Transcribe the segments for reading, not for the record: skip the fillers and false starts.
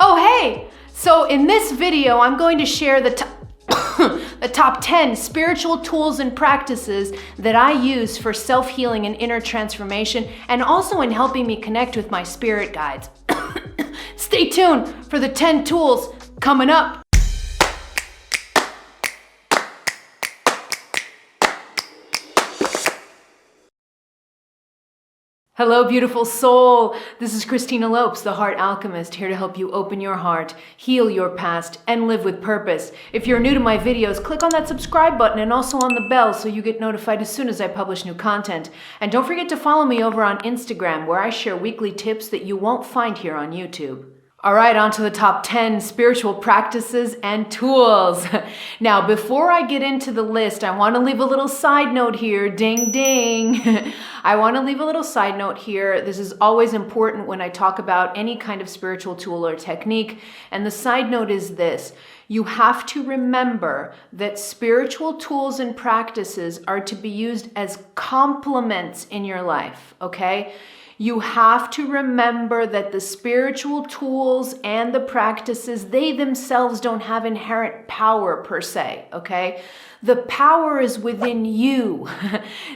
Oh, hey! So in this video, I'm going to share the top 10 spiritual tools and practices that I use for self-healing and inner transformation, and also in helping me connect with my spirit guides. Stay tuned for the 10 tools coming up. Hello, beautiful soul. This is Christina Lopes, the Heart Alchemist, here to help you open your heart, heal your past, and live with purpose. If you're new to my videos, click on that subscribe button and also on the bell so you get notified as soon as I publish new content. And don't forget to follow me over on Instagram, where I share weekly tips that you won't find here on YouTube. All right, on to the top 10 spiritual practices and tools. Now, before I get into the list, I want to leave a little side note here. Ding, ding. I want to leave a little side note here. This is always important when I talk about any kind of spiritual tool or technique. And the side note is this. You have to remember that spiritual tools and practices are to be used as complements in your life, okay? You have to remember that the spiritual tools and the practices, they themselves don't have inherent power per se, okay? The power is within you.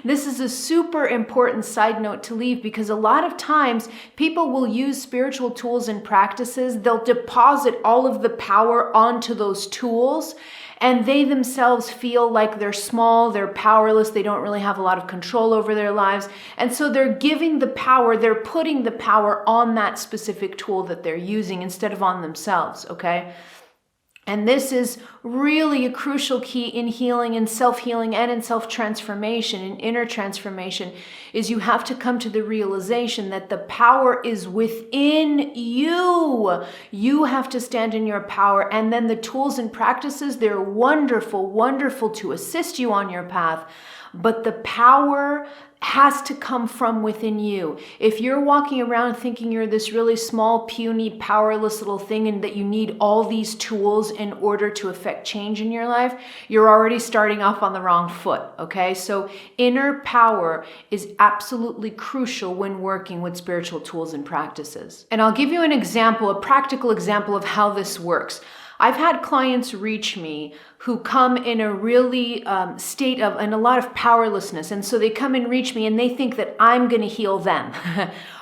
This is a super important side note to leave, because a lot of times people will use spiritual tools and practices. They'll deposit all of the power onto those tools, and they themselves feel like they're small, they're powerless, they don't really have a lot of control over their lives. And so they're giving the power, they're putting the power on that specific tool that they're using instead of on themselves, okay? And this is really a crucial key in healing and self-healing and in self-transformation and inner transformation, is you have to come to the realization that the power is within you. You have to stand in your power. And then the tools and practices, they're wonderful, wonderful to assist you on your path. But the power has to come from within you. If you're walking around thinking you're this really small, puny, powerless little thing and that you need all these tools in order to affect change in your life, you're already starting off on the wrong foot, okay? So inner power is absolutely crucial when working with spiritual tools and practices. And I'll give you an example, a practical example of how this works. I've had clients reach me who come in a really state of, and a lot of powerlessness. And so they come and reach me and they think that I'm going to heal them.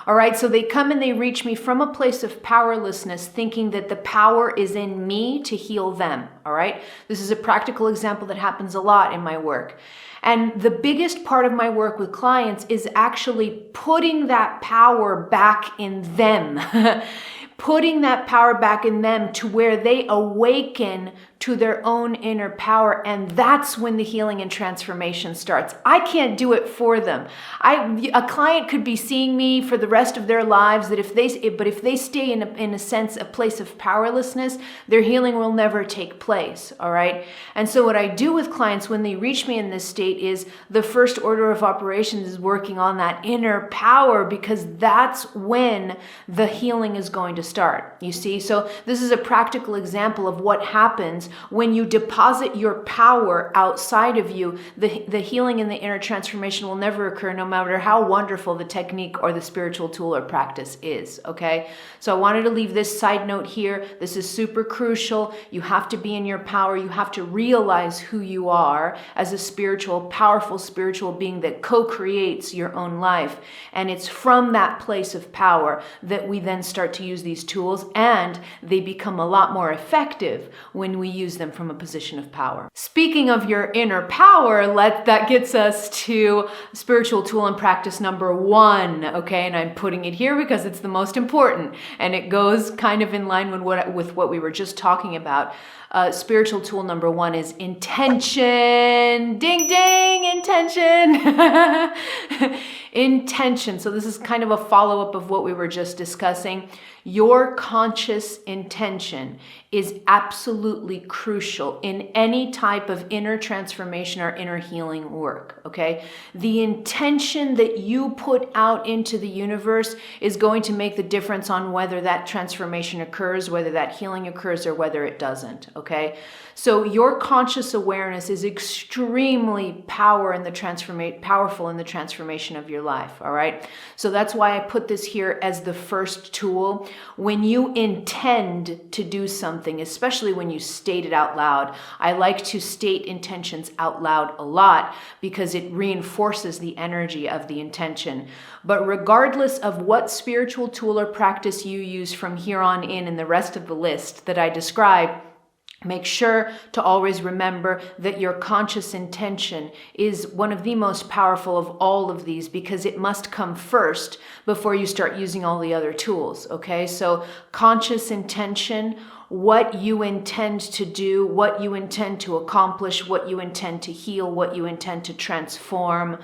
All right. So they come and they reach me from a place of powerlessness, thinking that the power is in me to heal them. All right. This is a practical example that happens a lot in my work. And the biggest part of my work with clients is actually putting that power back in them. Putting that power back in them to where they awaken to their own inner power. And that's when the healing and transformation starts. I can't do it for them. A client could be seeing me for the rest of their lives, but if they stay in a sense, a place of powerlessness, their healing will never take place. All right. And so what I do with clients when they reach me in this state is the first order of operations is working on that inner power, because that's when the healing is going to start. You see? So this is a practical example of what happens when you deposit your power outside of you. The healing and the inner transformation will never occur, no matter how wonderful the technique or the spiritual tool or practice is, okay? So I wanted to leave this side note here. This is super crucial. You have to be in your power. You have to realize who you are as a spiritual, powerful spiritual being that co-creates your own life. And it's from that place of power that we then start to use these tools, and they become a lot more effective when we use them from a position of power. Speaking of your inner power, that gets us to spiritual tool and practice number 1, okay? And I'm putting it here because it's the most important, and it goes kind of in line with what we were just talking about. Spiritual tool number 1 is intention. Ding, ding, intention. Intention. So this is kind of a follow-up of what we were just discussing. Your conscious intention is absolutely crucial in any type of inner transformation or inner healing work, okay? The intention that you put out into the universe is going to make the difference on whether that transformation occurs, whether that healing occurs, or whether it doesn't, okay? So your conscious awareness is extremely powerful in the transformation of your life, all right? So that's why I put this here as the first tool. When you intend to do something, especially when you state it out loud, I like to state intentions out loud a lot because it reinforces the energy of the intention. But regardless of what spiritual tool or practice you use from here on in the rest of the list that I describe, make sure to always remember that your conscious intention is one of the most powerful of all of these, because it must come first before you start using all the other tools, okay? So conscious intention, what you intend to do, what you intend to accomplish, what you intend to heal, what you intend to transform.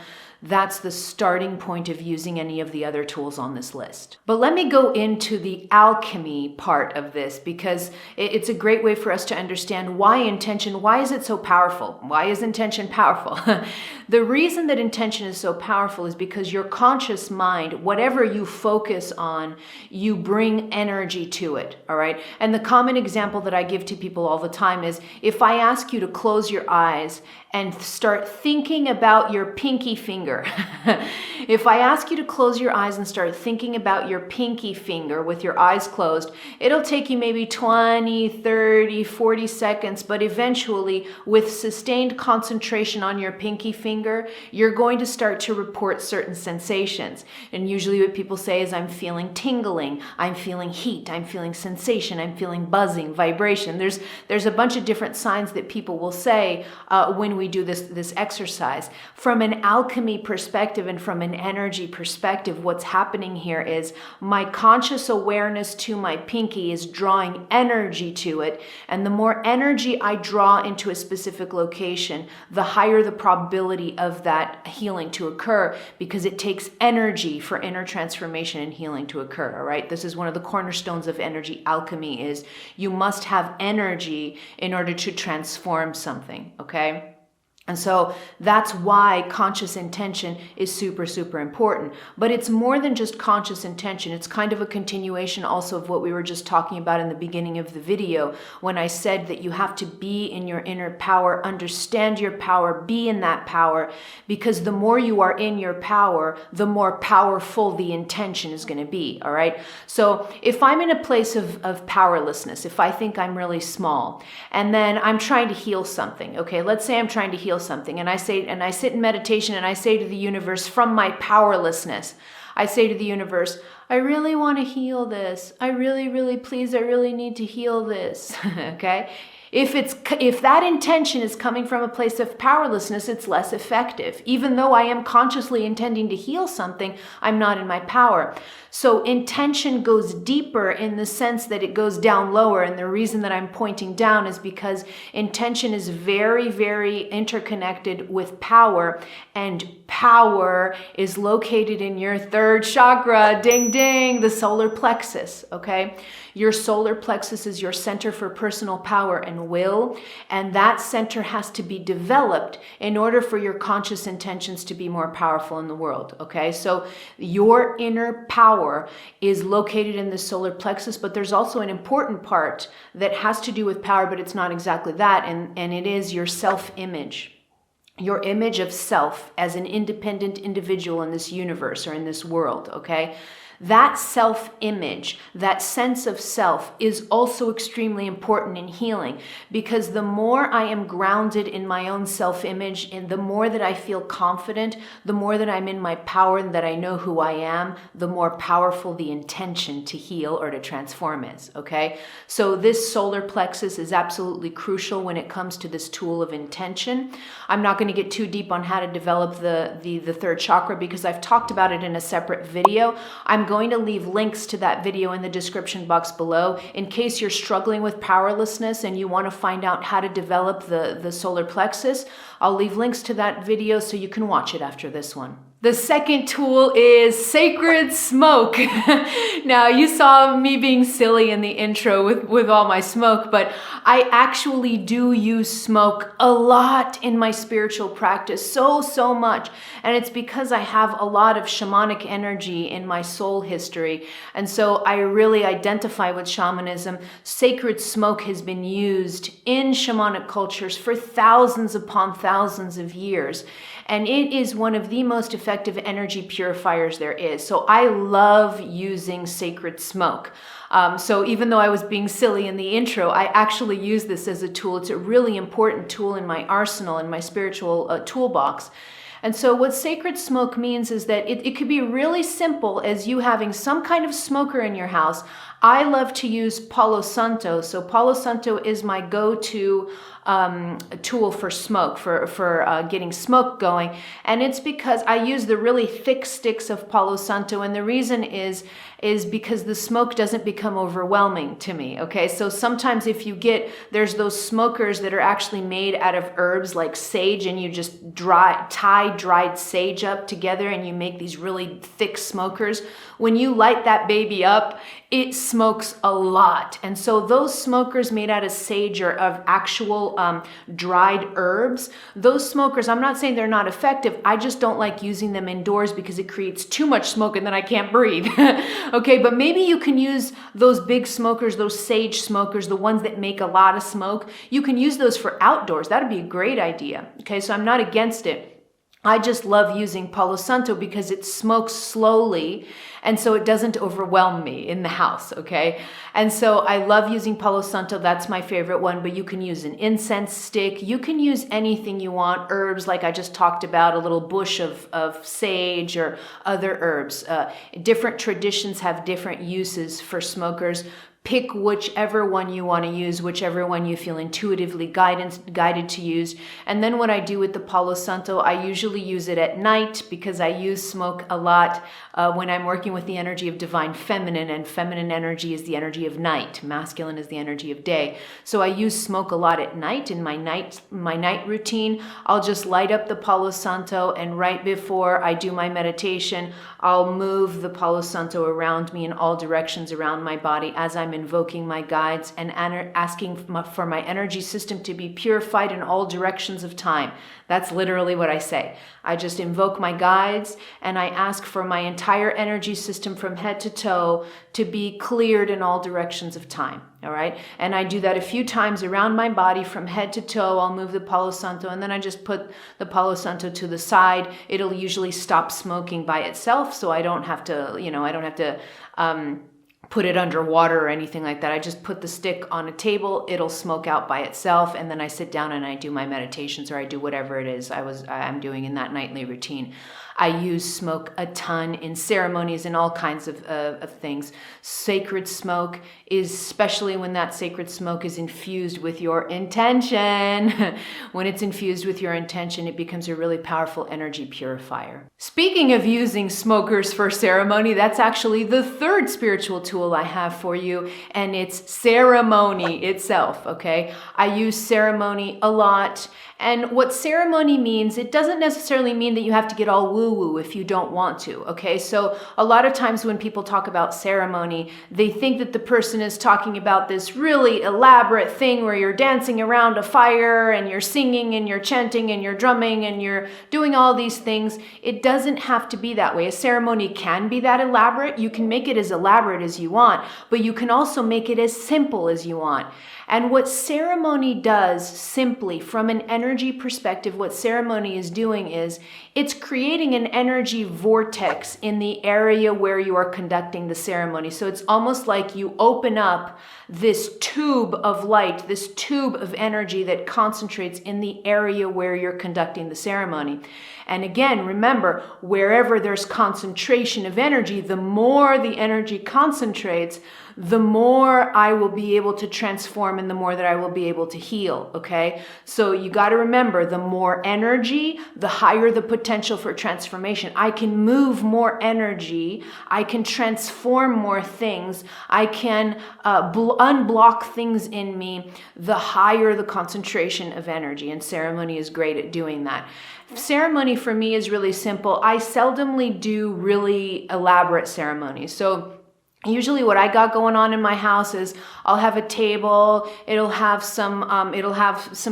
That's the starting point of using any of the other tools on this list. But let me go into the alchemy part of this, because it's a great way for us to understand why intention, why is it so powerful? Why is intention powerful? The reason that intention is so powerful is because your conscious mind, whatever you focus on, you bring energy to it, all right? And the common example that I give to people all the time is, if I ask you to close your eyes and start thinking about your pinky finger. If I ask you to close your eyes and start thinking about your pinky finger with your eyes closed, it'll take you maybe 20, 30, 40 seconds, but eventually, with sustained concentration on your pinky finger, you're going to start to report certain sensations. And usually what people say is, I'm feeling tingling, I'm feeling heat, I'm feeling sensation, I'm feeling buzzing, vibration. There's a bunch of different signs that people will say when we do this exercise. From an alchemy perspective and from an energy perspective, what's happening here is my conscious awareness to my pinky is drawing energy to it. And the more energy I draw into a specific location, the higher the probability of that healing to occur, because it takes energy for inner transformation and healing to occur, all right? This is one of the cornerstones of energy alchemy, is you must have energy in order to transform something, okay? And so that's why conscious intention is super, super important. But it's more than just conscious intention. It's kind of a continuation also of what we were just talking about in the beginning of the video, when I said that you have to be in your inner power, understand your power, be in that power, because the more you are in your power, the more powerful the intention is going to be, all right? So if I'm in a place of powerlessness, if I think I'm really small, and then I'm trying to heal something, okay? Let's say I'm trying to heal something, and I sit in meditation and I say to the universe, from my powerlessness, I say to the universe, I really want to heal this. I really need to heal this. Okay? If that intention is coming from a place of powerlessness, it's less effective. Even though I am consciously intending to heal something, I'm not in my power. So intention goes deeper in the sense that it goes down lower. And the reason that I'm pointing down is because intention is very, very interconnected with power. And power is located in your third chakra, ding, ding, the solar plexus, okay? Your solar plexus is your center for personal power and will, and that center has to be developed in order for your conscious intentions to be more powerful in the world, okay? So your inner power is located in the solar plexus, but there's also an important part that has to do with power, but it's not exactly that, and it is your self-image. Your image of self as an independent individual in this universe or in this world, okay? That self-image, that sense of self, is also extremely important in healing, because the more I am grounded in my own self-image and the more that I feel confident, the more that I'm in my power and that I know who I am, the more powerful the intention to heal or to transform is, okay? So this solar plexus is absolutely crucial when it comes to this tool of intention. I'm not going to get too deep on how to develop the third chakra because I've talked about it in a separate video. I'm going to leave links to that video in the description box below in case you're struggling with powerlessness and you want to find out how to develop the solar plexus. I'll leave links to that video so you can watch it after this one. The second tool is sacred smoke. Now, you saw me being silly in the intro with all my smoke, but I actually do use smoke a lot in my spiritual practice, so much. And it's because I have a lot of shamanic energy in my soul history. And so I really identify with shamanism. Sacred smoke has been used in shamanic cultures for thousands upon thousands of years. and it is one of the most effective energy purifiers there is. So I love using sacred smoke. So even though I was being silly in the intro, I actually use this as a tool. It's a really important tool in my arsenal, in my spiritual toolbox. And so what sacred smoke means is that it could be really simple as you having some kind of smoker in your house. I love to use Palo Santo. So Palo Santo is my go-to tool for smoke, for getting smoke going. And it's because I use the really thick sticks of Palo Santo. And the reason is because the smoke doesn't become overwhelming to me. Okay. So sometimes if there's those smokers that are actually made out of herbs like sage, and you just tie dried sage up together and you make these really thick smokers. When you light that baby up, it smokes a lot. And so those smokers made out of sage or of actual dried herbs, those smokers, I'm not saying they're not effective. I just don't like using them indoors because it creates too much smoke and then I can't breathe. Okay, but maybe you can use those big smokers, those sage smokers, the ones that make a lot of smoke. You can use those for outdoors. That'd be a great idea. Okay, so I'm not against it. I just love using Palo Santo because it smokes slowly, and so it doesn't overwhelm me in the house, okay? And so I love using Palo Santo. That's my favorite one, but you can use an incense stick. You can use anything you want, herbs like I just talked about, a little bush of sage or other herbs. Different traditions have different uses for smokers. Pick whichever one you want to use, whichever one you feel intuitively guided to use. And then what I do with the Palo Santo, I usually use it at night because I use smoke a lot when I'm working with the energy of divine feminine, and feminine energy is the energy of night. Masculine is the energy of day. So I use smoke a lot at night in my night routine. I'll just light up the Palo Santo, and right before I do my meditation, I'll move the Palo Santo around me in all directions around my body as I'm invoking my guides and asking for my energy system to be purified in all directions of time. That's literally what I say. I just invoke my guides and I ask for my entire energy system from head to toe to be cleared in all directions of time. All right. And I do that a few times around my body from head to toe. I'll move the Palo Santo, and then I just put the Palo Santo to the side. It'll usually stop smoking by itself. So I don't have to, put it under water or anything like that. I just put the stick on a table, it'll smoke out by itself, and then I sit down and I do my meditations, or I do whatever it is I'm doing in that nightly routine. I use smoke a ton in ceremonies and all kinds of things. Sacred smoke is, especially when that sacred smoke is infused with your intention. When it's infused with your intention, it becomes a really powerful energy purifier. Speaking of using smokers for ceremony, that's actually the third spiritual tool I have for you, and it's ceremony itself, okay? I use ceremony a lot. And what ceremony means, it doesn't necessarily mean that you have to get all woo-woo if you don't want to, okay? So a lot of times when people talk about ceremony, they think that the person is talking about this really elaborate thing where you're dancing around a fire and you're singing and you're chanting and you're drumming and you're doing all these things. It doesn't have to be that way. A ceremony can be that elaborate. You can make it as elaborate as you want, but you can also make it as simple as you want. And what ceremony does, simply from an energy perspective, what ceremony is doing is it's creating an energy vortex in the area where you are conducting the ceremony. So it's almost like you open up this tube of light, this tube of energy that concentrates in the area where you're conducting the ceremony. And again, remember, wherever there's concentration of energy, the more the energy concentrates, the more I will be able to transform and the more that I will be able to heal, okay? So you got to remember, the more energy, the higher the potential for transformation. I can move more energy. I can transform more things. I can unblock things in me, the higher the concentration of energy. And ceremony is great at doing that. Ceremony for me is really simple. I seldomly do really elaborate ceremonies. So Usually what I got going on in my house is I'll have a table, it'll have some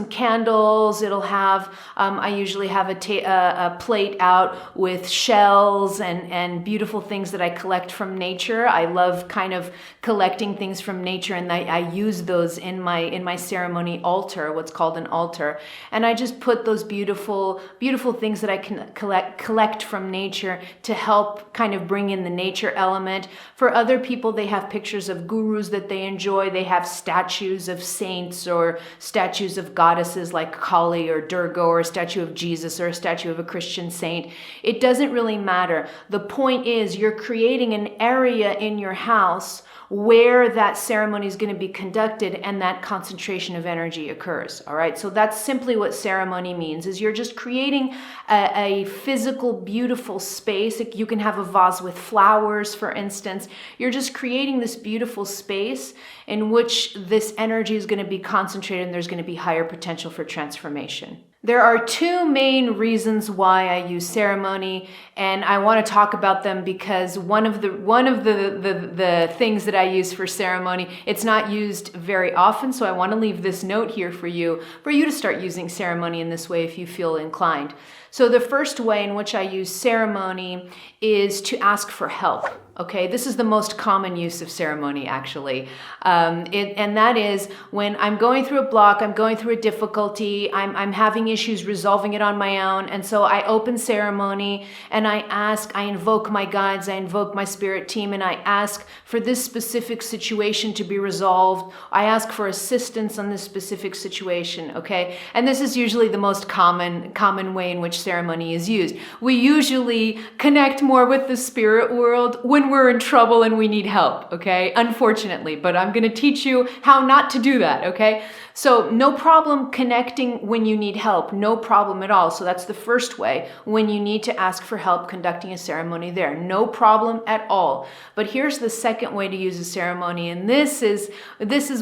candles, I usually have a plate out with shells and beautiful things that I collect from nature. I love kind of collecting things from nature, and I use those in my ceremony altar, what's called an altar. And I just put those beautiful things that I can collect from nature to help kind of bring in the nature element. For other people, they have pictures of gurus that they enjoy. They have statues of saints or statues of goddesses like Kali or Durga, or a statue of Jesus or a statue of a Christian saint. It doesn't really matter. The point is you're creating an area in your house where that ceremony is going to be conducted and that concentration of energy occurs. All right. So that's simply what ceremony means, is you're just creating a physical, beautiful space. You can have a vase with flowers, for instance. You're just creating this beautiful space in which this energy is going to be concentrated, and there's going to be higher potential for transformation. There are two main reasons why I use ceremony, and I want to talk about them because one of the things that I use for ceremony, it's not used very often, so I want to leave this note here for you to start using ceremony in this way if you feel inclined. So the first way in which I use ceremony is to ask for help. Okay, this is the most common use of ceremony, actually. And that is when I'm going through a block, I'm going through a difficulty, I'm having issues resolving it on my own. And so I open ceremony and I invoke my guides, I invoke my spirit team, and I ask for this specific situation to be resolved. I ask for assistance on this specific situation, okay? And this is usually the most common way in which ceremony is used. We usually connect more with the spirit world when we're in trouble and we need help, okay? Unfortunately, but I'm going to teach you how not to do that, okay? So no problem connecting when you need help, no problem at all. So that's the first way, when you need to ask for help conducting a ceremony there, no problem at all. But here's the second way to use a ceremony, and this is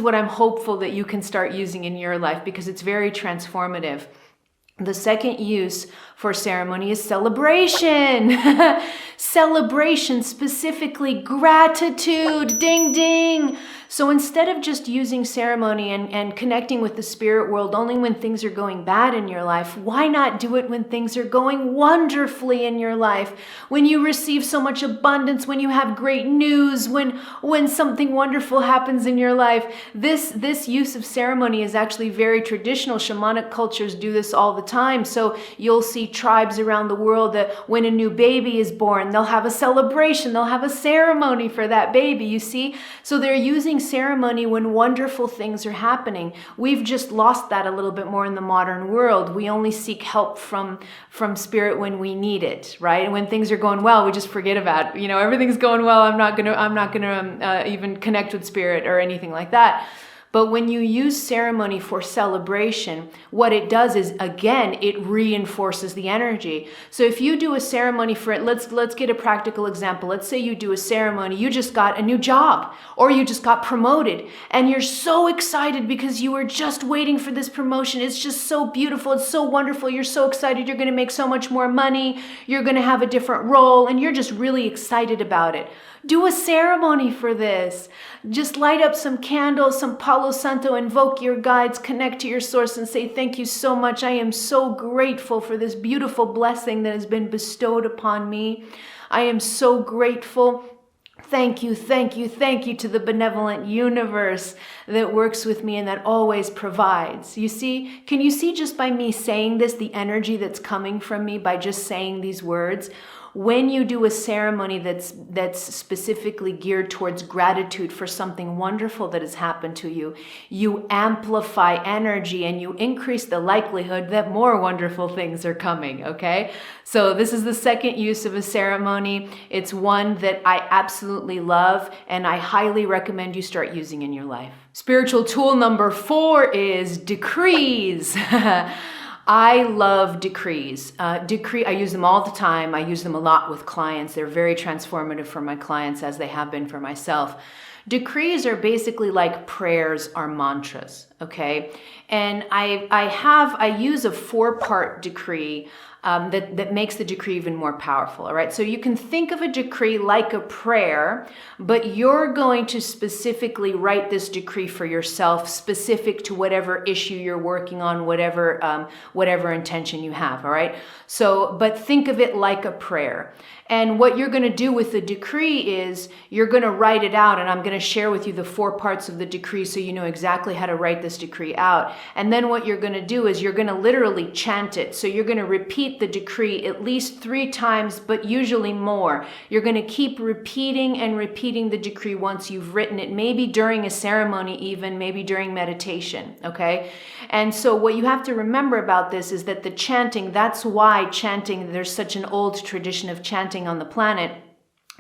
what I'm hopeful that you can start using in your life because it's very transformative. The second use for ceremony is celebration. Celebration, specifically gratitude. Ding, ding. So instead of just using ceremony and connecting with the spirit world only when things are going bad in your life, why not do it when things are going wonderfully in your life? When you receive so much abundance, when you have great news, when something wonderful happens in your life. This use of ceremony is actually very traditional. Shamanic cultures do this all the time. So you'll see tribes around the world that when a new baby is born, they'll have a celebration, they'll have a ceremony for that baby, you see? So they're using ceremony when wonderful things are happening. We've just lost that a little bit more in the modern world. We only seek help from spirit when we need it, right? And when things are going well, we just forget about, everything's going well. I'm not gonna even connect with spirit or anything like that. But when you use ceremony for celebration, what it does is, again, it reinforces the energy. So if you do a ceremony for it, let's get a practical example. Let's say you do a ceremony, you just got a new job or you just got promoted and you're so excited because you were just waiting for this promotion. It's just so beautiful. It's so wonderful. You're so excited. You're going to make so much more money. You're going to have a different role and you're just really excited about it. Do a ceremony for this. Just light up some candles, some Palo Santo, invoke your guides, connect to your source and say, thank you so much. I am so grateful for this beautiful blessing that has been bestowed upon me. I am so grateful. Thank you, thank you, thank you to the benevolent universe that works with me and that always provides. You see, can you see just by me saying this, the energy that's coming from me by just saying these words? When you do a ceremony that's specifically geared towards gratitude for something wonderful that has happened to you, you amplify energy and you increase the likelihood that more wonderful things are coming, okay? So this is the second use of a ceremony. It's one that I absolutely love and I highly recommend you start using in your life. Spiritual tool number 4 is decrees. I love decrees. I use them all the time. I use them a lot with clients. They're very transformative for my clients as they have been for myself. Decrees are basically like prayers or mantras. okay? And I use a 4-part decree that makes the decree even more powerful, all right? So you can think of a decree like a prayer, but you're going to specifically write this decree for yourself, specific to whatever issue you're working on, whatever intention you have, all right? So, but think of it like a prayer. And what you're going to do with the decree is you're going to write it out, and I'm going to share with you the 4 parts of the decree so you know exactly how to write this decree out. And then what you're going to do is you're going to literally chant it. So you're going to repeat the decree at least 3 times, but usually more. You're going to keep repeating and repeating the decree once you've written it, maybe during a ceremony even, maybe during meditation, okay? And so what you have to remember about this is that the chanting, that's why chanting, there's such an old tradition of chanting on the planet,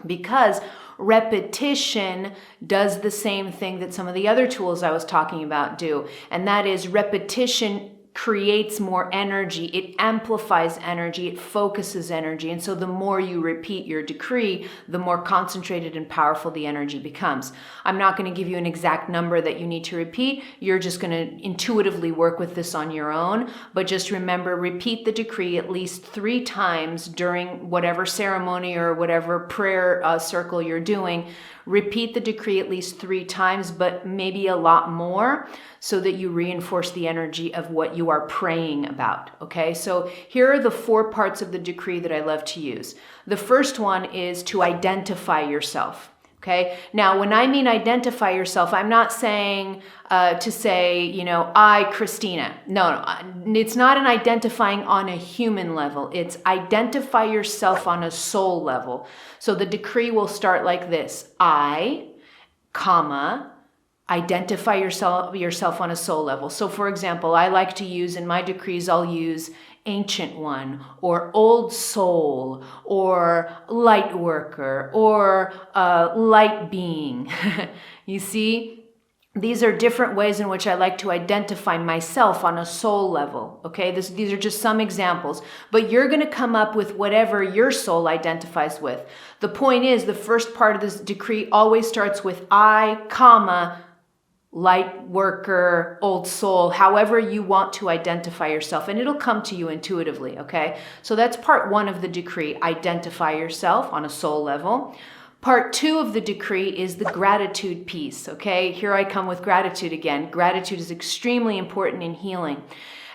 because repetition does the same thing that some of the other tools I was talking about do. And that is repetition creates more energy, it amplifies energy, it focuses energy. And so the more you repeat your decree, the more concentrated and powerful the energy becomes. I'm not going to give you an exact number that you need to repeat. You're just going to intuitively work with this on your own. But just remember, repeat the decree at least 3 times during whatever ceremony or whatever prayer circle you're doing. Repeat the decree at least 3 times, but maybe a lot more, so that you reinforce the energy of what you are praying about, okay? So here are the 4 parts of the decree that I love to use. The first one is to identify yourself, okay? Now, when I mean identify yourself, I'm not saying to say, you know, I, Christina. No, it's not an identifying on a human level. It's identify yourself on a soul level. So the decree will start like this: I, comma, identify yourself on a soul level. So for example, I like to use in my decrees, I'll use ancient one, or old soul, or light worker, or light being. You see? These are different ways in which I like to identify myself on a soul level, okay? These are just some examples, but you're going to come up with whatever your soul identifies with. The point is, the first part of this decree always starts with I, comma, light worker, old soul, however you want to identify yourself, and it'll come to you intuitively, okay? So that's part 1 of the decree, identify yourself on a soul level. Part 2 of the decree is the gratitude piece, okay? Here I come with gratitude again. Gratitude is extremely important in healing.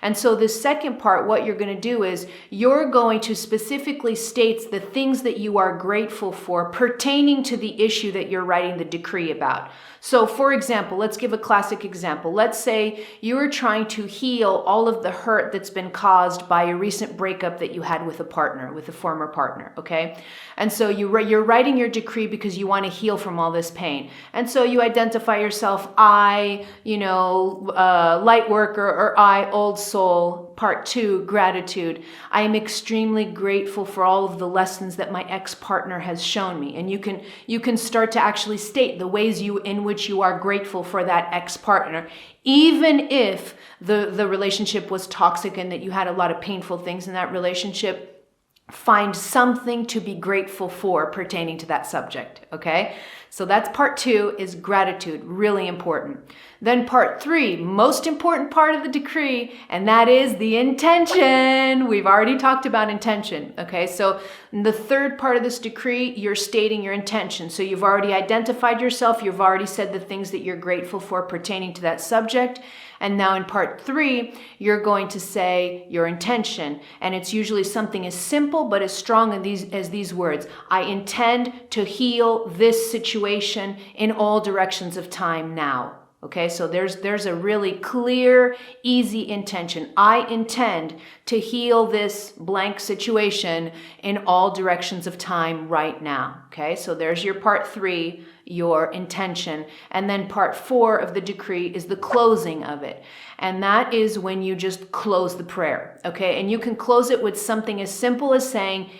And so this second part, what you're going to do is you're going to specifically state the things that you are grateful for pertaining to the issue that you're writing the decree about. So for example, let's give a classic example. Let's say you are trying to heal all of the hurt that's been caused by a recent breakup that you had with a partner, with a former partner, okay? And so you're writing your decree because you want to heal from all this pain. And so you identify yourself, I, light worker, or I, old soul. Part 2, gratitude. I am extremely grateful for all of the lessons that my ex-partner has shown me. And you can start to actually state the ways in which you are grateful for that ex-partner, even if the relationship was toxic and that you had a lot of painful things in that relationship. Find something to be grateful for pertaining to that subject, okay? So that's part 2, is gratitude, really important. Then part 3, most important part of the decree, and that is the intention. We've already talked about intention, okay? So in the third part of this decree, you're stating your intention. So you've already identified yourself, you've already said the things that you're grateful for pertaining to that subject, and now in part 3, you're going to say your intention. And it's usually something as simple but as strong as these words. I intend to heal this situation in all directions of time now. Okay, so there's a really clear, easy intention. I intend to heal this blank situation in all directions of time right now. Okay, so there's your part 3, your intention. And then part 4 of the decree is the closing of it. And that is when you just close the prayer. Okay, and you can close it with something as simple as saying,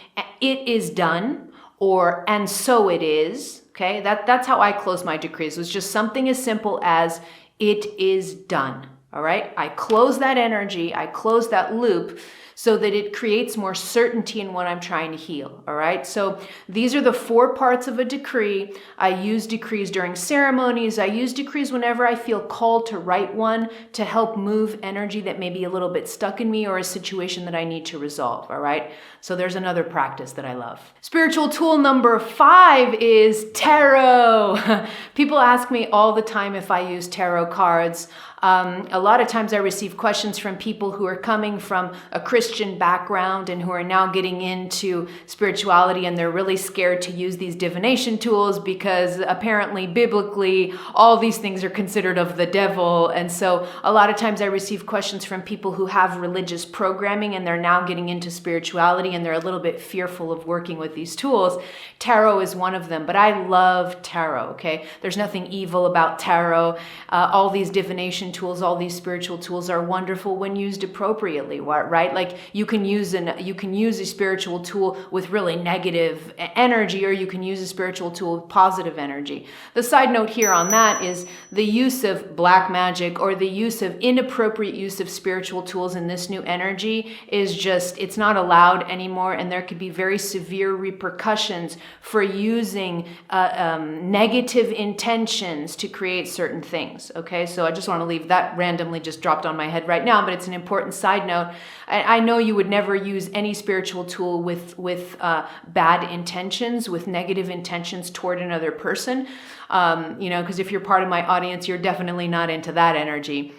it is done, or and so it is. Okay, that's how I close my decrees. It was just something as simple as it is done. All right, I close that energy, I close that loop so that it creates more certainty in what I'm trying to heal. All right. So these are the 4 parts of a decree. I use decrees during ceremonies. I use decrees whenever I feel called to write one to help move energy that may be a little bit stuck in me or a situation that I need to resolve. All right. So there's another practice that I love. Spiritual tool number 5 is tarot. People ask me all the time if I use tarot cards. A lot of times I receive questions from people who are coming from a Christian background and who are now getting into spirituality, and they're really scared to use these divination tools because apparently biblically all these things are considered of the devil. And so a lot of times I receive questions from people who have religious programming and they're now getting into spirituality and they're a little bit fearful of working with these tools. Tarot is one of them, but I love tarot, okay? There's nothing evil about tarot. All these divination tools, all these spiritual tools are wonderful when used appropriately, right? Like you can use a spiritual tool with really negative energy, or you can use a spiritual tool with positive energy. The side note here on that is the use of black magic or the use of inappropriate use of spiritual tools in this new energy is just, it's not allowed anymore, and there could be very severe repercussions for using negative intentions to create certain things, okay? So I just want to leave that randomly just dropped on my head right now, but it's an important side note. I know you would never use any spiritual tool with bad intentions, with negative intentions toward another person, because if you're part of my audience, you're definitely not into that energy.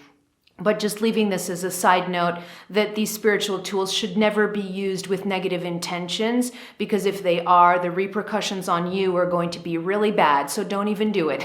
But just leaving this as a side note that these spiritual tools should never be used with negative intentions, because if they are, the repercussions on you are going to be really bad. So don't even do it.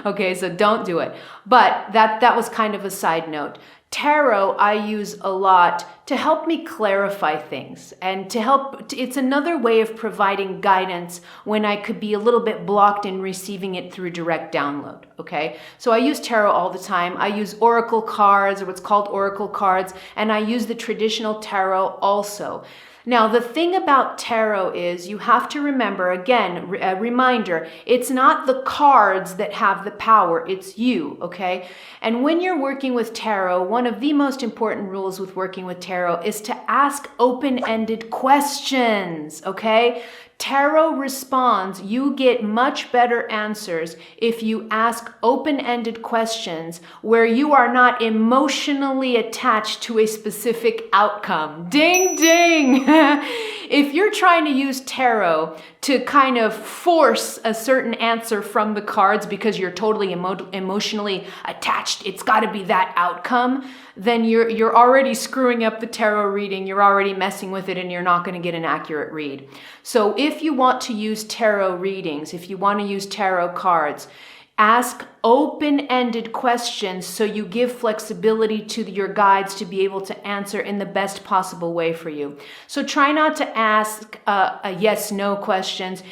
Okay, so don't do it. But that was kind of a side note. Tarot I use a lot to help me clarify things and to help. It's another way of providing guidance when I could be a little bit blocked in receiving it through direct download. Okay, so I use tarot all the time. I use oracle cards, or what's called oracle cards, and I use the traditional tarot also. Now, the thing about tarot is you have to remember, again, a reminder, it's not the cards that have the power, it's you, okay? And when you're working with tarot, one of the most important rules with working with tarot is to ask open-ended questions, okay? Tarot responds, you get much better answers if you ask open-ended questions where you are not emotionally attached to a specific outcome. Ding, ding! If you're trying to use tarot to kind of force a certain answer from the cards because you're totally emotionally attached, it's got to be that outcome, then you're already screwing up the tarot reading, you're already messing with it, and you're not going to get an accurate read. So if you want to use tarot readings, if you want to use tarot cards, ask open-ended questions so you give flexibility to your guides to be able to answer in the best possible way for you. So try not to ask a yes/no questions.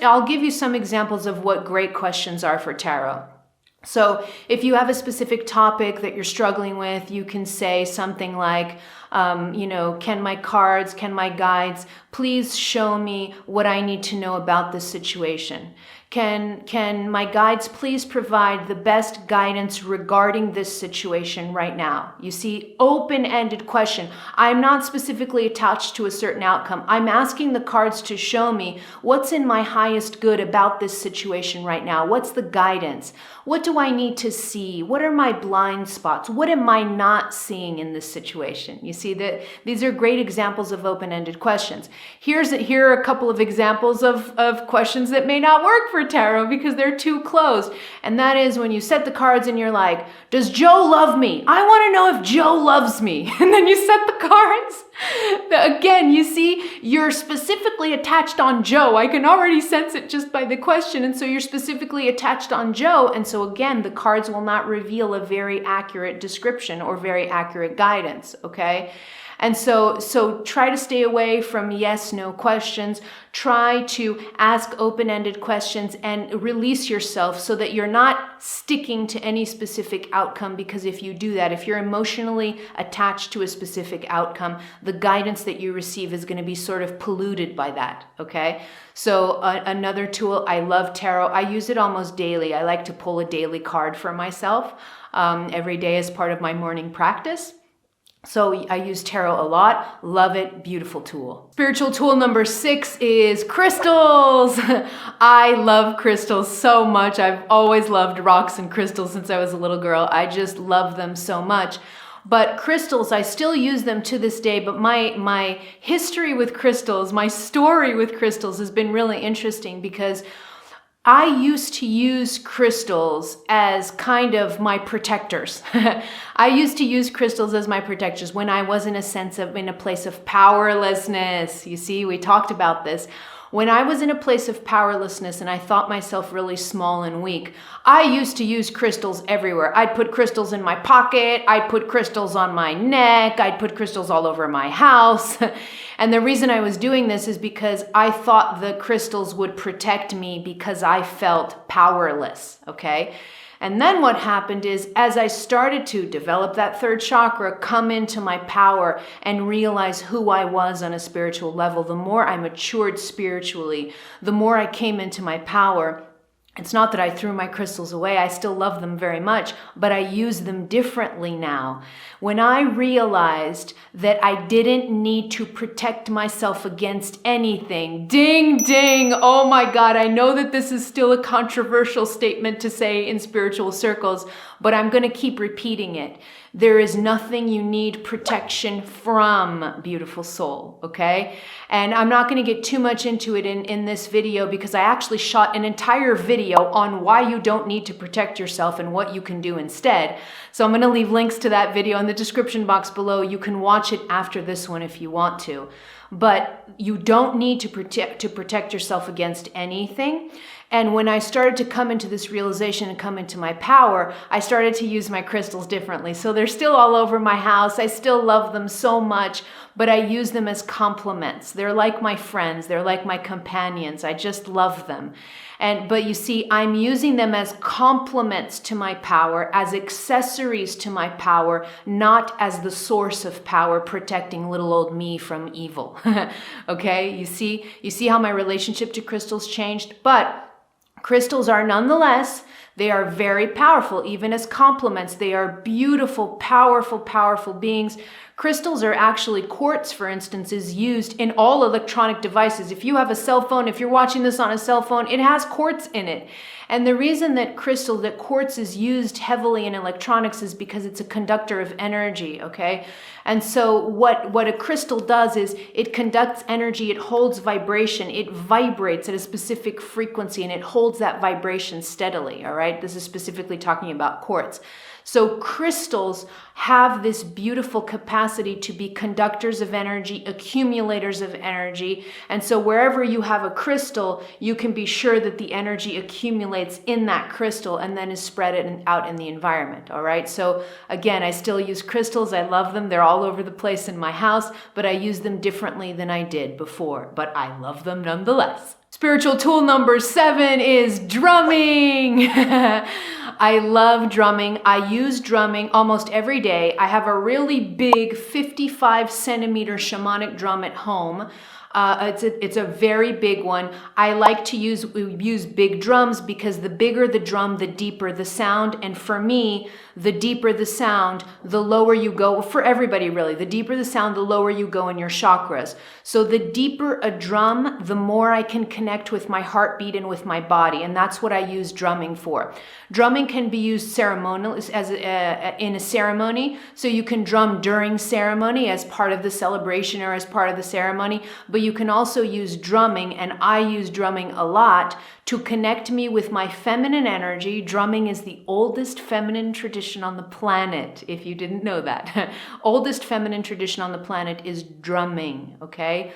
I'll give you some examples of what great questions are for tarot. So if you have a specific topic that you're struggling with, you can say something like, can my guides please show me what I need to know about this situation? Can my guides please provide the best guidance regarding this situation right now? You see, open-ended question. I'm not specifically attached to a certain outcome. I'm asking the cards to show me what's in my highest good about this situation right now. What's the guidance? What do I need to see? What are my blind spots? What am I not seeing in this situation? You see that these are great examples of open-ended questions. Here are a couple of examples of questions that may not work for tarot because they're too closed. And that is when you set the cards and you're like, does Joe love me? I want to know if Joe loves me. And then you set the cards. Again, you see, you're specifically attached on Joe. I can already sense it just by the question. And so you're specifically attached on Joe. And so again, the cards will not reveal a very accurate description or very accurate guidance, okay? And so try to stay away from yes/no questions. Try to ask open-ended questions and release yourself so that you're not sticking to any specific outcome, because if you do that, if you're emotionally attached to a specific outcome, the guidance that you receive is going to be sort of polluted by that, okay? So another tool, I love tarot. I use it almost daily. I like to pull a daily card for myself every day as part of my morning practice. So I use tarot a lot. Love it. Beautiful tool. Spiritual tool number 6 is crystals. I love crystals so much. I've always loved rocks and crystals since I was a little girl. I just love them so much. But crystals, I still use them to this day, but my history with crystals, my story with crystals has been really interesting because I used to use crystals as kind of my protectors. I used to use crystals as my protectors when I was in a place of powerlessness. You see, we talked about this. When I was in a place of powerlessness and I thought myself really small and weak, I used to use crystals everywhere. I'd put crystals in my pocket. I'd put crystals on my neck. I'd put crystals all over my house. And the reason I was doing this is because I thought the crystals would protect me because I felt powerless, okay? And then what happened is, as I started to develop that third chakra, come into my power and realize who I was on a spiritual level, the more I matured spiritually, the more I came into my power. It's not that I threw my crystals away. I still love them very much, but I use them differently now. When I realized that I didn't need to protect myself against anything, ding, ding, oh my God, I know that this is still a controversial statement to say in spiritual circles, but I'm going to keep repeating it. There is nothing you need protection from, beautiful soul, okay? And I'm not going to get too much into it in this video because I actually shot an entire video on why you don't need to protect yourself and what you can do instead. So I'm going to leave links to that video in the description box below. You can watch it after this one if you want to. But you don't need to protect yourself against anything. And when I started to come into this realization and come into my power, I started to use my crystals differently. So they're still all over my house. I still love them so much, but I use them as complements. They're like my friends. They're like my companions. I just love them. But you see, I'm using them as complements to my power, as accessories to my power, not as the source of power protecting little old me from evil. Okay, you see how my relationship to crystals changed? But crystals are nonetheless, they are very powerful, even as complements. They are beautiful, powerful, powerful beings. Crystals are actually, quartz, for instance, is used in all electronic devices. If you have a cell phone, if you're watching this on a cell phone, it has quartz in it. And the reason that quartz is used heavily in electronics is because it's a conductor of energy, okay? And so what a crystal does is it conducts energy, it holds vibration, it vibrates at a specific frequency, and it holds that vibration steadily, all right? This is specifically talking about quartz. So crystals have this beautiful capacity to be conductors of energy, accumulators of energy. And so wherever you have a crystal, you can be sure that the energy accumulates in that crystal and then is spread out in the environment. All right. So again, I still use crystals. I love them. They're all over the place in my house, but I use them differently than I did before. But I love them nonetheless. Spiritual tool number 7 is drumming. I love drumming. I use drumming almost every day. I have a really big 55 centimeter shamanic drum at home. It's a very big one. I like to use big drums because the bigger the drum, the deeper the sound. And for me, the deeper the sound, the lower you go. For everybody, really, the deeper the sound, the lower you go in your chakras. So the deeper a drum, the more I can connect with my heartbeat and with my body. And that's what I use drumming for. Drumming can be used ceremonially, in a ceremony. So you can drum during ceremony as part of the celebration or as part of the ceremony. But you can also use drumming, and I use drumming a lot to connect me with my feminine energy. Drumming is the oldest feminine tradition on the planet, if you didn't know that. Oldest feminine tradition on the planet is drumming, okay?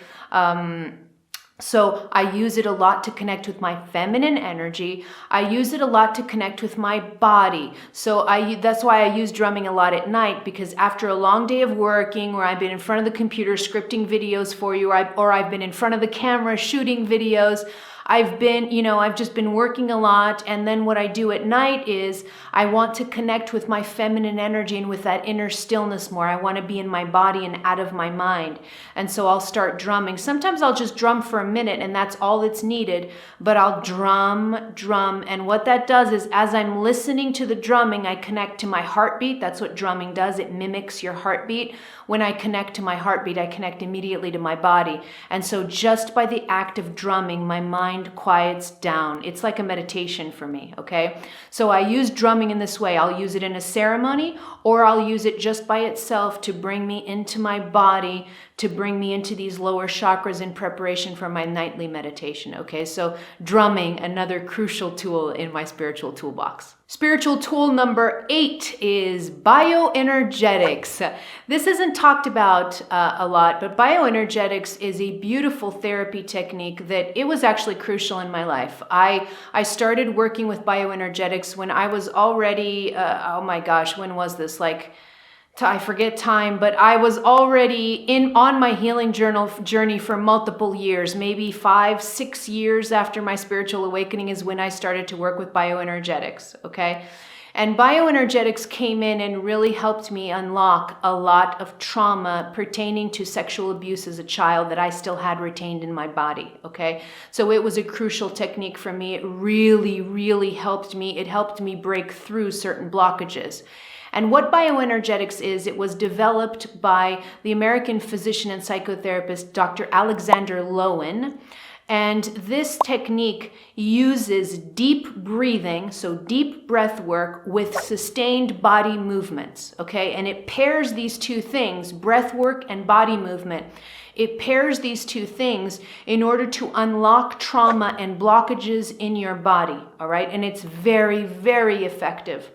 So I use it a lot to connect with my feminine energy. I use it a lot to connect with my body. So that's why I use drumming a lot at night, because after a long day of working, where I've been in front of the computer scripting videos for you, or I've been in front of the camera shooting videos, I've just been working a lot. And then what I do at night is I want to connect with my feminine energy and with that inner stillness more. I want to be in my body and out of my mind. And so I'll start drumming. Sometimes I'll just drum for a minute and that's all that's needed, but I'll drum. And what that does is as I'm listening to the drumming, I connect to my heartbeat. That's what drumming does. It mimics your heartbeat. When I connect to my heartbeat, I connect immediately to my body. And so just by the act of drumming, my mind quiets down. It's like a meditation for me, okay? So I use drumming in this way. I'll use it in a ceremony, or I'll use it just by itself to bring me into my body, to bring me into these lower chakras in preparation for my nightly meditation, okay? So drumming, another crucial tool in my spiritual toolbox. Spiritual tool number 8 is bioenergetics. This isn't talked about a lot, but bioenergetics is a beautiful therapy technique that it was actually crucial in my life. I started working with bioenergetics when I was already, oh my gosh, when was this? I forget time, but I was already on my healing journey for multiple years, maybe 5-6 years after my spiritual awakening is when I started to work with bioenergetics, okay? And bioenergetics came in and really helped me unlock a lot of trauma pertaining to sexual abuse as a child that I still had retained in my body, okay? So it was a crucial technique for me. It really, really helped me. It helped me break through certain blockages. And what bioenergetics is, it was developed by the American physician and psychotherapist, Dr. Alexander Lowen. And this technique uses deep breathing, so deep breath work with sustained body movements, okay? And it pairs these two things, breath work and body movement. It pairs these two things in order to unlock trauma and blockages in your body, all right? And it's very, very effective.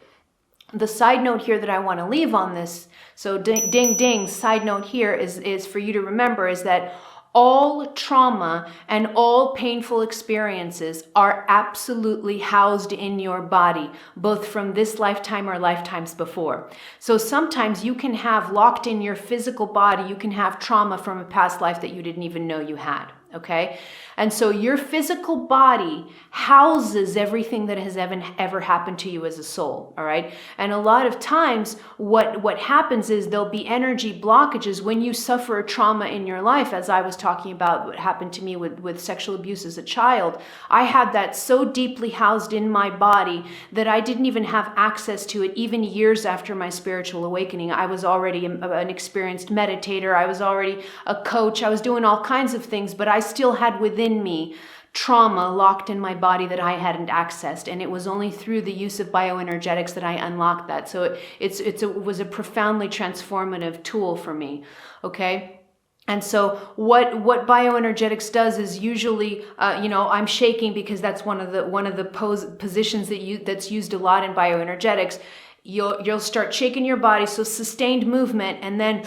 The side note here that I want to leave on this, so ding, ding, ding, side note here is for you to remember is that all trauma and all painful experiences are absolutely housed in your body, both from this lifetime or lifetimes before. So sometimes you can have locked in your physical body, you can have trauma from a past life that you didn't even know you had. Okay? And so your physical body houses everything that has ever happened to you as a soul, all right? And a lot of times what happens is there'll be energy blockages when you suffer a trauma in your life, as I was talking about what happened to me with sexual abuse as a child. I had that so deeply housed in my body that I didn't even have access to it even years after my spiritual awakening. I was already an experienced meditator. I was already a coach. I was doing all kinds of things, but I still had within me trauma locked in my body that I hadn't accessed. And it was only through the use of bioenergetics that I unlocked that. So it was a profoundly transformative tool for me. Okay. And so what bioenergetics does is usually, I'm shaking because that's one of the positions that's used a lot in bioenergetics. You'll start shaking your body. So sustained movement, and then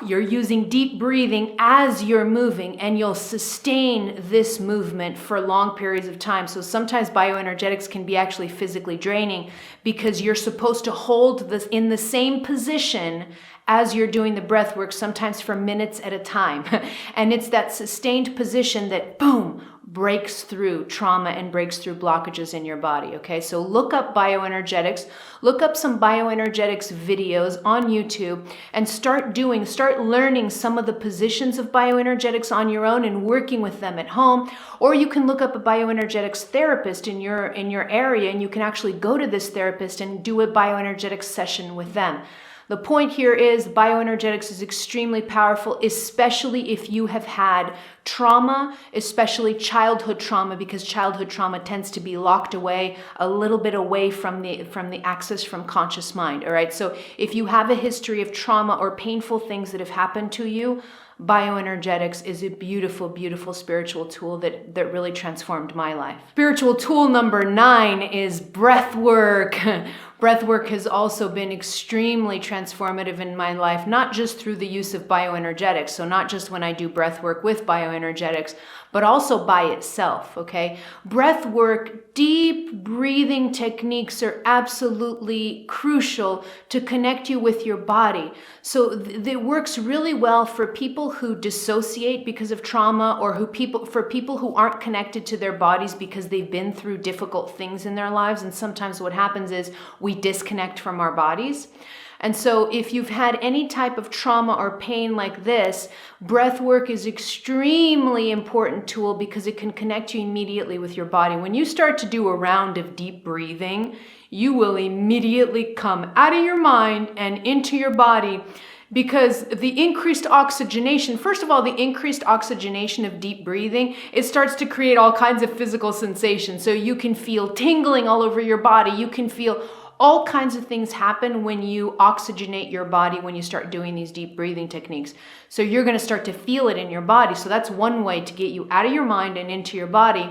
you're using deep breathing as you're moving, and you'll sustain this movement for long periods of time. So sometimes bioenergetics can be actually physically draining because you're supposed to hold this in the same position as you're doing the breath work, sometimes for minutes at a time. And it's that sustained position that, boom, breaks through trauma and breaks through blockages in your body, okay? So look up bioenergetics, look up some bioenergetics videos on YouTube, and start learning some of the positions of bioenergetics on your own and working with them at home. Or you can look up a bioenergetics therapist in your area, and you can actually go to this therapist and do a bioenergetics session with them. The point here is bioenergetics is extremely powerful, especially if you have had trauma, especially childhood trauma, because childhood trauma tends to be locked away, a little bit away from the access from conscious mind. All right. So if you have a history of trauma or painful things that have happened to you, bioenergetics is a beautiful, beautiful spiritual tool that really transformed my life. Spiritual tool number 9 is breath work. Breath work has also been extremely transformative in my life, not just through the use of bioenergetics. So not just when I do breath work with bioenergetics, but also by itself, okay? Breath work, deep breathing techniques are absolutely crucial to connect you with your body. So it works really well for people who dissociate because of trauma, or for people who aren't connected to their bodies because they've been through difficult things in their lives. And sometimes what happens is we disconnect from our bodies. And so if you've had any type of trauma or pain like this, breath work is extremely important tool because it can connect you immediately with your body. When you start to do a round of deep breathing, you will immediately come out of your mind and into your body, because the increased oxygenation, first of all, the increased oxygenation of deep breathing, it starts to create all kinds of physical sensations. So you can feel tingling all over your body. You can feel all kinds of things happen when you oxygenate your body, when you start doing these deep breathing techniques. So you're going to start to feel it in your body. So that's one way to get you out of your mind and into your body.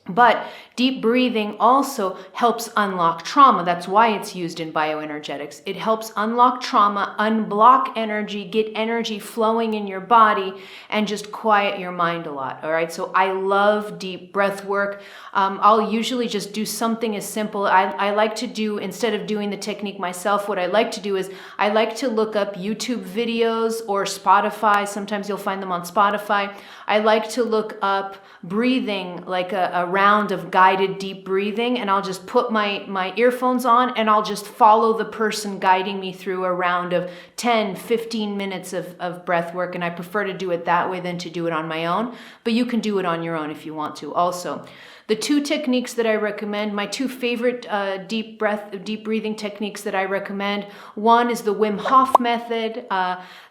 But deep breathing also helps unlock trauma. That's why it's used in bioenergetics. It helps unlock trauma, unblock energy, get energy flowing in your body, and just quiet your mind a lot. All right. So I love deep breath work. I'll usually just do something as simple. I like to do, instead of doing the technique myself, what I like to do is I like to look up YouTube videos or Spotify. Sometimes you'll find them on Spotify. I like to look up breathing, like a round of guided deep breathing, and I'll just put my earphones on and I'll just follow the person guiding me through a round of 10, 15 minutes of breath work. And I prefer to do it that way than to do it on my own, but you can do it on your own if you want to also. The two techniques that I recommend, my two favorite deep breathing techniques that I recommend, one is the Wim Hof method.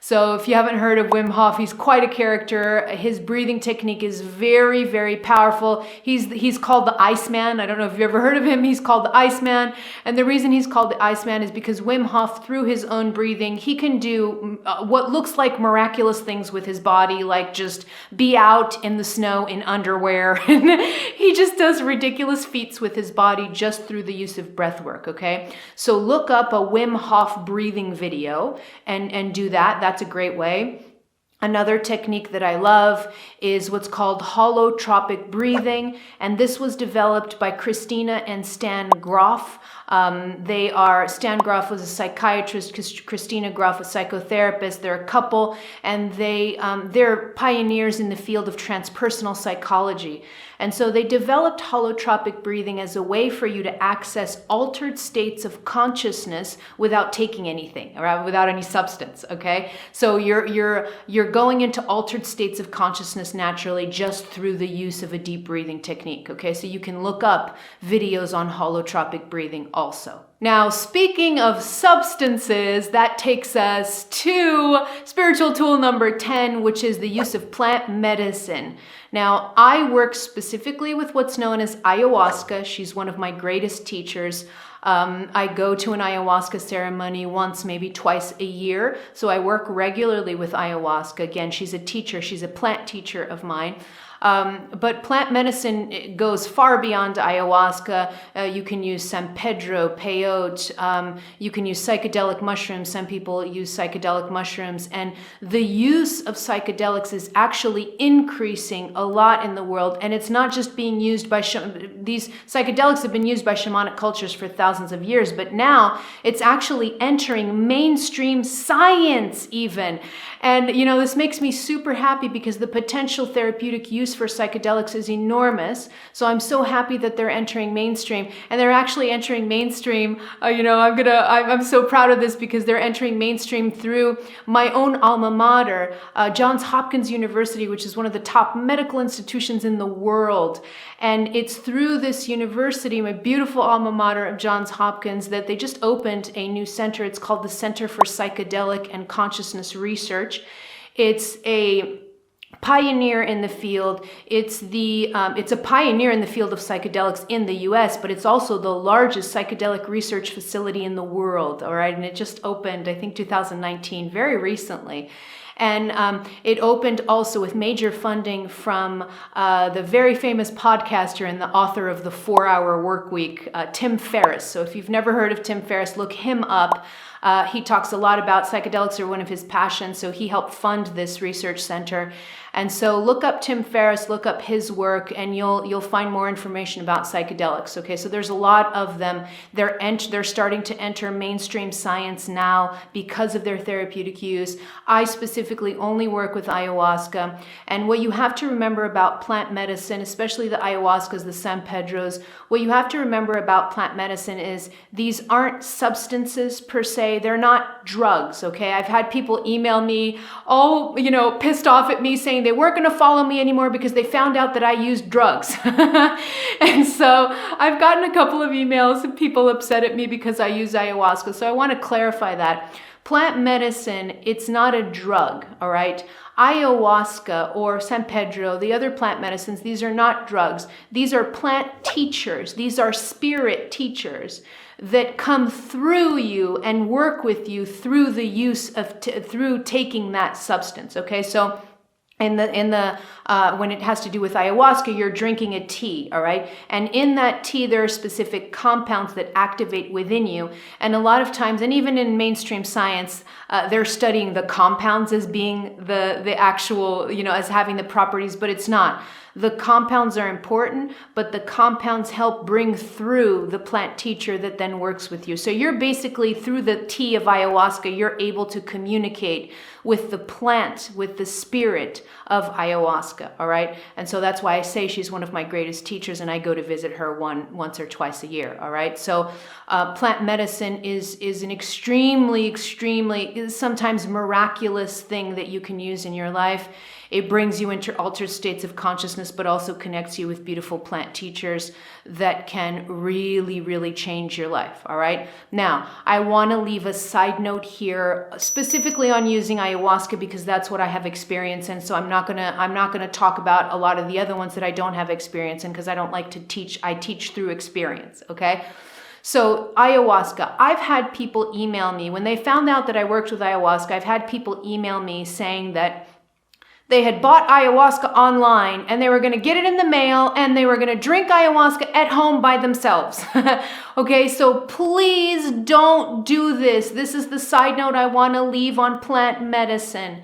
So if you haven't heard of Wim Hof, he's quite a character. His breathing technique is very, very powerful. He's called the Iceman. I don't know if you've ever heard of him. He's called the Iceman. And the reason he's called the Iceman is because Wim Hof, through his own breathing, he can do what looks like miraculous things with his body, like just be out in the snow in underwear. And he just does ridiculous feats with his body just through the use of breath work, okay? So look up a Wim Hof breathing video and do that. That's a great way. Another technique that I love is what's called holotropic breathing, and this was developed by Christina and Stan Grof. Stan Grof was a psychiatrist, Christina Grof a psychotherapist. They're a couple, and they're pioneers in the field of transpersonal psychology. And so they developed holotropic breathing as a way for you to access altered states of consciousness without taking anything, or without any substance, okay? So you're going into altered states of consciousness naturally just through the use of a deep breathing technique, okay? So you can look up videos on holotropic breathing also. Now, speaking of substances, that takes us to spiritual tool number 10, which is the use of plant medicine. Now, I work specifically with what's known as ayahuasca. She's one of my greatest teachers. I go to an ayahuasca ceremony once, maybe twice a year. So I work regularly with ayahuasca. Again, she's a teacher. She's a plant teacher of mine. But plant medicine goes far beyond ayahuasca. You can use San Pedro, peyote. You can use psychedelic mushrooms. Some people use psychedelic mushrooms. And the use of psychedelics is actually increasing a lot in the world. And it's not just being used by these psychedelics have been used by shamanic cultures for thousands of years, but now it's actually entering mainstream science even. And, you know, this makes me super happy because the potential therapeutic use for psychedelics is enormous. So I'm so happy that they're entering mainstream, and they're actually entering mainstream. I'm so proud of this because they're entering mainstream through my own alma mater, Johns Hopkins University, which is one of the top medical institutions in the world. And it's through this university, my beautiful alma mater of Johns Hopkins, that they just opened a new center. It's called the Center for Psychedelic and Consciousness Research. It's a pioneer in the field. It's a pioneer in the field of psychedelics in the US, but it's also the largest psychedelic research facility in the world. All right. And it just opened, I think, 2019, very recently. And it opened also with major funding from the very famous podcaster and the author of the 4-Hour Workweek, Tim Ferriss. So if you've never heard of Tim Ferriss, look him up. He talks a lot about psychedelics are one of his passions, so he helped fund this research center. And so look up Tim Ferriss, look up his work, and you'll find more information about psychedelics. Okay, so there's a lot of them. They're starting to enter mainstream science now because of their therapeutic use. I specifically only work with ayahuasca. And what you have to remember about plant medicine, especially the ayahuascas, the San Pedros, what you have to remember about plant medicine is these aren't substances per se. They're not drugs, okay? I've had people email me all, pissed off at me saying they weren't going to follow me anymore because they found out that I used drugs. And so I've gotten a couple of emails of people upset at me because I use ayahuasca. So I want to clarify that. Plant medicine, it's not a drug, all right? Ayahuasca or San Pedro, the other plant medicines, these are not drugs. These are plant teachers. These are spirit teachers that come through you and work with you through the use of, through taking that substance, okay? So when it has to do with ayahuasca, you're drinking a tea, all right? And in that tea, there are specific compounds that activate within you. And a lot of times, and even in mainstream science, they're studying the compounds as being the actual, as having the properties, but it's not. The compounds are important, but the compounds help bring through the plant teacher that then works with you. So you're basically, through the tea of ayahuasca, you're able to communicate with the plant, with the spirit of ayahuasca, all right? And so that's why I say she's one of my greatest teachers, and I go to visit her once or twice a year, all right? So plant medicine is an extremely, sometimes miraculous thing that you can use in your life. It brings you into altered states of consciousness, but also connects you with beautiful plant teachers that can really, really change your life, all right? Now, I want to leave a side note here, specifically on using ayahuasca, because that's what I have experience in. So I'm not gonna talk about a lot of the other ones that I don't have experience in, because I don't like to teach. I teach through experience, okay? So ayahuasca, I've had people email me when they found out that I worked with ayahuasca. I've had people email me saying that they had bought ayahuasca online and they were going to get it in the mail and they were going to drink ayahuasca at home by themselves. Okay, so please don't do this. This is the side note I want to leave on plant medicine.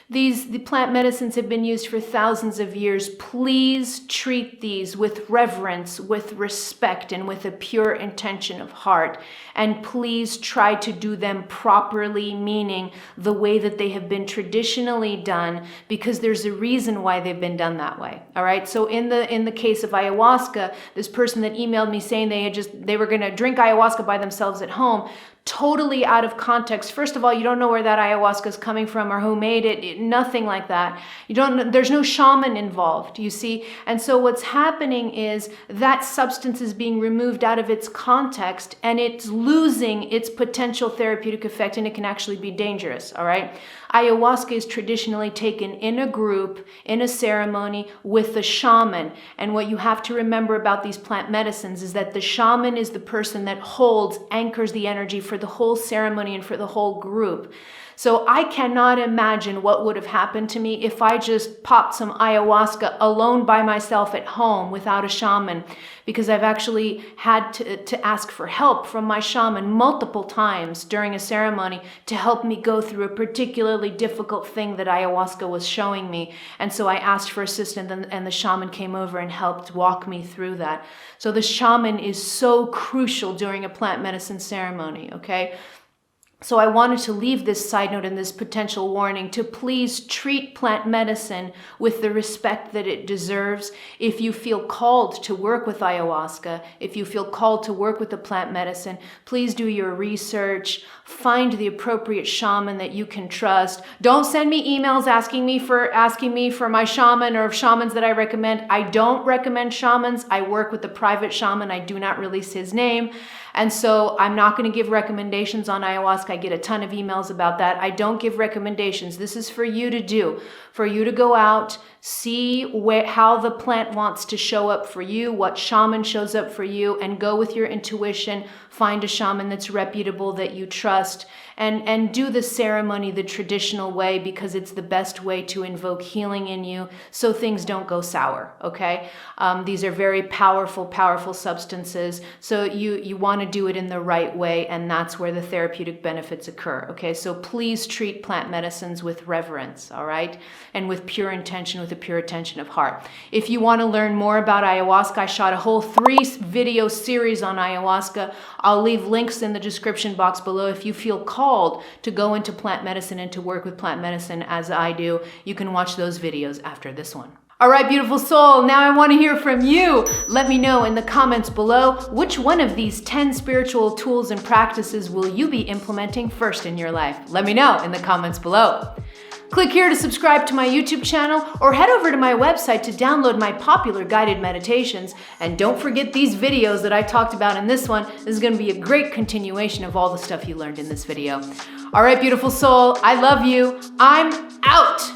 The plant medicines have been used for thousands of years. Please treat these with reverence, with respect, and with a pure intention of heart. And please try to do them properly, meaning the way that they have been traditionally done, because there's a reason why they've been done that way. All right. So in the case of ayahuasca, this person that emailed me saying they were going to drink ayahuasca by themselves at home, totally out of context. First of all, you don't know where that ayahuasca is coming from or who made it, nothing like that. There's no shaman involved, you see? And so what's happening is that substance is being removed out of its context and it's losing its potential therapeutic effect, and it can actually be dangerous, all right? Ayahuasca is traditionally taken in a group, in a ceremony with the shaman. And what you have to remember about these plant medicines is that the shaman is the person that anchors the energy for the whole ceremony and for the whole group. So I cannot imagine what would have happened to me if I just popped some ayahuasca alone by myself at home without a shaman, because I've actually had to ask for help from my shaman multiple times during a ceremony to help me go through a particularly difficult thing that ayahuasca was showing me. And so I asked for assistance, and the shaman came over and helped walk me through that. So the shaman is so crucial during a plant medicine ceremony, okay? So I wanted to leave this side note and this potential warning to please treat plant medicine with the respect that it deserves. If you feel called to work with ayahuasca, if you feel called to work with the plant medicine, please do your research, find the appropriate shaman that you can trust. Don't send me emails asking me for my shaman or shamans that I recommend. I don't recommend shamans. I work with a private shaman. I do not release his name. And so I'm not going to give recommendations on ayahuasca. I get a ton of emails about that. I don't give recommendations. This is for you to do, for you to go out, see how the plant wants to show up for you, what shaman shows up for you, and go with your intuition. Find a shaman that's reputable, that you trust, and do the ceremony the traditional way, because it's the best way to invoke healing in you so things don't go sour, okay? These are very powerful, powerful substances. So you want to do it in the right way, and that's where the therapeutic benefit benefits occur. Okay, so please treat plant medicines with reverence, all right? And with pure intention, with a pure intention of heart. If you want to learn more about ayahuasca, I shot a whole 3-video series on ayahuasca. I'll leave links in the description box below. If you feel called to go into plant medicine and to work with plant medicine as I do, you can watch those videos after this one. All right, beautiful soul, now I want to hear from you. Let me know in the comments below, which one of these 10 spiritual tools and practices will you be implementing first in your life? Let me know in the comments below. Click here to subscribe to my YouTube channel or head over to my website to download my popular guided meditations. And don't forget these videos that I talked about in this one. This is going to be a great continuation of all the stuff you learned in this video. All right, beautiful soul, I love you. I'm out.